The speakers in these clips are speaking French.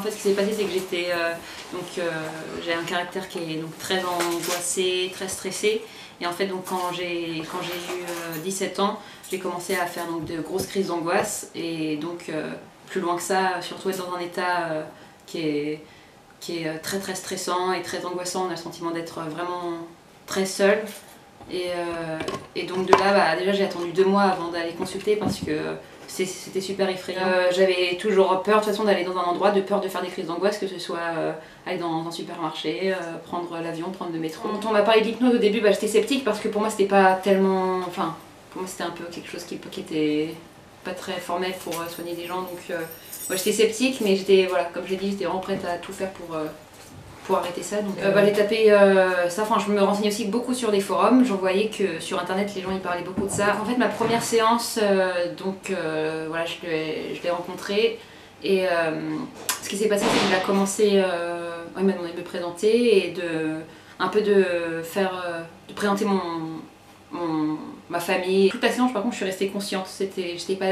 fait, ce qui s'est passé, c'est que j'ai un caractère qui est donc très angoissé, très stressé. Et en fait, donc, quand j'ai eu 17 ans, j'ai commencé à faire donc, de grosses crises d'angoisse. Et donc, plus loin que ça, surtout être dans un état qui est très très stressant et très angoissant. On a le sentiment d'être vraiment très seul. Et donc de là, déjà j'ai attendu 2 mois avant d'aller consulter parce que c'était super effrayant. J'avais toujours peur de toute façon d'aller dans un endroit, de peur de faire des crises d'angoisse, que ce soit aller dans un supermarché, prendre l'avion, prendre le métro. Quand on m'a parlé de l'hypnose au début, j'étais sceptique parce que pour moi c'était pas tellement... Enfin, pour moi c'était un peu quelque chose qui était pas très formel pour soigner des gens. Donc moi j'étais sceptique, mais voilà, comme je l'ai dit, j'étais vraiment prête à tout faire pour arrêter ça. Donc j'ai tapé ça, enfin je me renseignais aussi beaucoup sur des forums, j'en voyais que sur internet les gens y parlaient beaucoup de ça. En fait ma première séance, voilà, je l'ai rencontré et ce qui s'est passé c'est qu'il a commencé, il m'a demandé de me présenter et de présenter ma famille. Toute la séance par contre je suis restée consciente,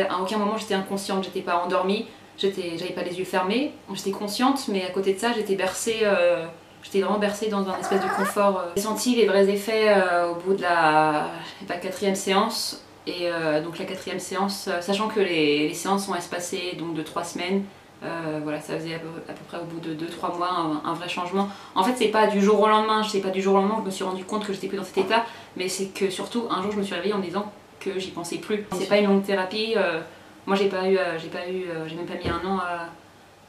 à aucun moment j'étais inconsciente, j'étais pas endormie. J'avais pas les yeux fermés, j'étais consciente, mais à côté de ça, j'étais vraiment bercée dans un espèce de confort. J'ai senti les vrais effets au bout de la 4e séance. Et donc la 4e séance, sachant que les séances sont espacées donc, de 3 semaines, voilà, ça faisait à peu près au bout de 2-3 mois un vrai changement. En fait, c'est pas du jour au lendemain, que je me suis rendu compte que j'étais plus dans cet état, mais c'est que surtout un jour je me suis réveillée en me disant que j'y pensais plus. C'est pas une longue thérapie. Moi j'ai même pas mis 1 an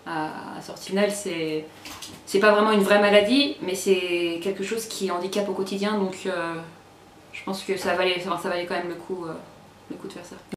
à sortir. Au final c'est pas vraiment une vraie maladie, mais c'est quelque chose qui handicape au quotidien, donc je pense que ça valait quand même le coup de faire ça.